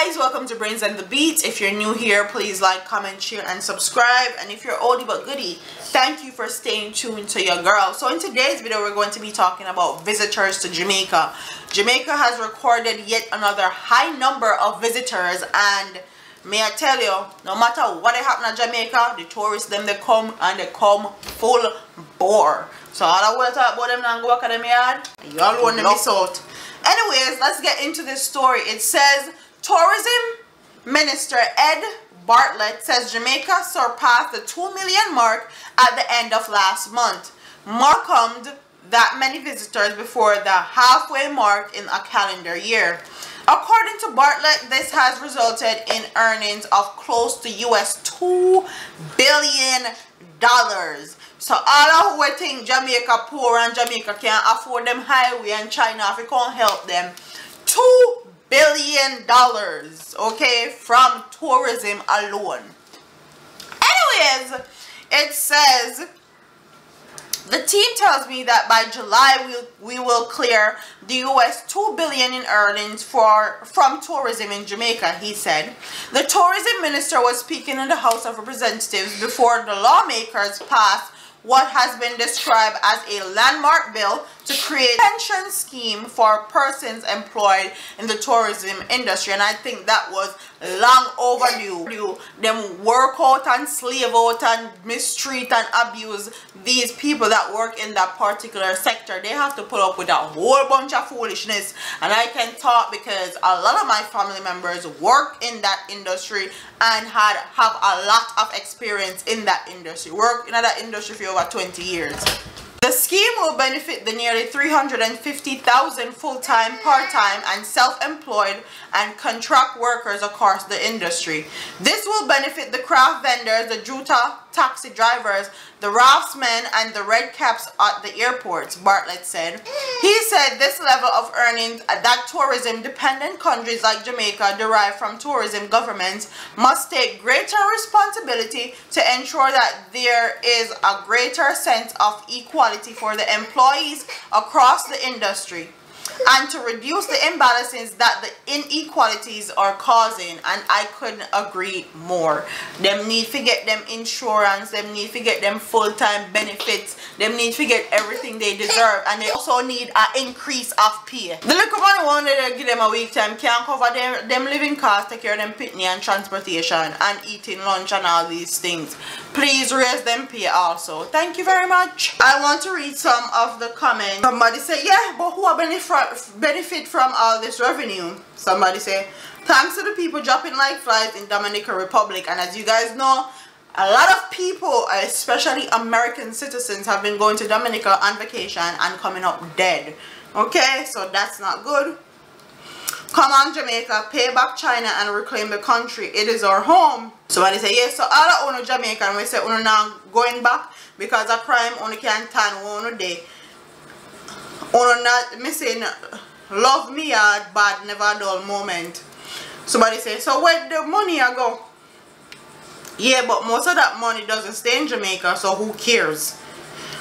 guys, welcome to Brains and the Beat. If you're new here, please like, comment, share, and subscribe. And if you're oldie but goodie, thank you for staying tuned to your girl. So in today's video, we're going to be talking about visitors to Jamaica. Jamaica has recorded yet another high number of visitors, and may I tell you, no matter what happens in Jamaica, the tourists them they come and they come full bore. So all I want to talk about them and go back at them yard, you all want to miss out. Anyways, let's get into this story. It says Tourism Minister Ed Bartlett says Jamaica surpassed the 2 million mark at the end of last month, welcomed that many visitors before the halfway mark in a calendar year. According to Bartlett, this has resulted in earnings of close to US $2 billion. So all who think Jamaica poor and Jamaica can't afford them highway and China if it can't help them, $2 billion, okay, from tourism alone. Anyways, it says the team tells me that by July we will clear the US $2 billion in earnings from tourism in Jamaica, he said. The tourism minister was speaking in the House of Representatives before the lawmakers passed what has been described as a landmark bill to create a pension scheme for persons employed in the tourism industry, and I think that was long overdue. Them work out and slave out and mistreat and abuse these people that work in that particular sector. They have to put up with a whole bunch of foolishness, and I can talk because a lot of my family members work in that industry and have a lot of experience in that industry. Work in that industry for over 20 years. The scheme will benefit the nearly 350,000 full-time, part-time, and self-employed and contract workers across the industry. This will benefit the craft vendors, the Juta taxi drivers, the raftsmen, and the red caps at the airports, Bartlett said. He said this level of earnings that tourism-dependent countries like Jamaica derive from tourism governments must take greater responsibility to ensure that there is a greater sense of equality for the employees across the industry, and to reduce the imbalances that the inequalities are causing. And I couldn't agree more. Them need to get them insurance, them need to get them full-time benefits, them need to get everything they deserve, and they also need an increase of pay. The little money one they give them a week time can't cover them living costs, take care of them pitney and transportation and eating lunch and all these things. Please raise them pay also. Thank you very much. I want to read some of the comments. Somebody say, yeah, but who are benefit from all this revenue? Somebody say, thanks to the people dropping like flies in Dominican Republic. And as you guys know, a lot of people, especially American citizens, have been going to Dominica on vacation and coming up dead. Okay, so that's not good. Come on, Jamaica, pay back China and reclaim the country. It is our home. Somebody say, yes, so all of Jamaican, we say we're not going back because a crime only can turn one day. Or not missing love me a bad never dull moment. Somebody say, so where the money I go? Yeah, but most of that money doesn't stay in Jamaica, so who cares?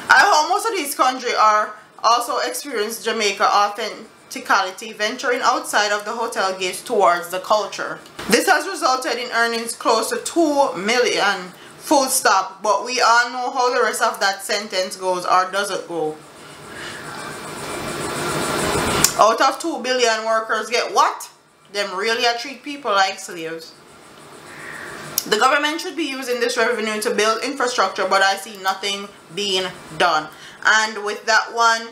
I hope most of these countries are also experience Jamaica authenticality, venturing outside of the hotel gates towards the culture. This has resulted in earnings close to 2 million, full stop, but we all know how the rest of that sentence goes or doesn't go. Out of 2 billion workers get what? Them really treat people like slaves. The government should be using this revenue to build infrastructure, but I see nothing being done. And with that one,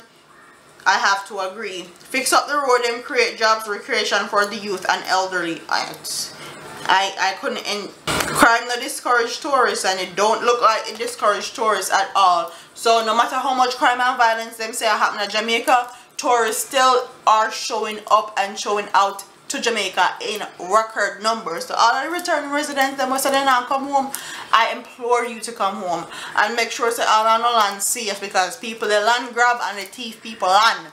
I have to agree. Fix up the road and create jobs, recreation for the youth and elderly. I couldn't end. Crime not discourage tourists, and it don't look like it discourage tourists at all. So no matter how much crime and violence them say happen in Jamaica, tourists still are showing up and showing out to Jamaica in record numbers. So all of the returning residents, them say they not come home, I implore you to come home and make sure that all on the land safe, because people they land grab and they thief people land.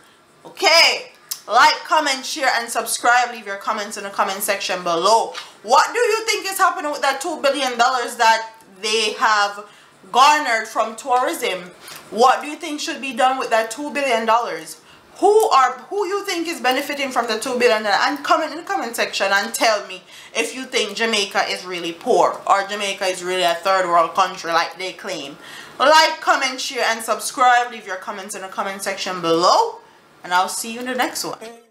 Okay, like, comment, share, and subscribe. Leave your comments in the comment section below. What do you think is happening with that $2 billion that they have garnered from tourism? What do you think should be done with that $2 billion? who you think is benefiting from the $2 billion, and comment in the comment section and tell me if you think Jamaica is really poor or Jamaica is really a third world country like they claim. Like, comment, share and subscribe. Leave your comments in the comment section below, and I'll see you in the next one.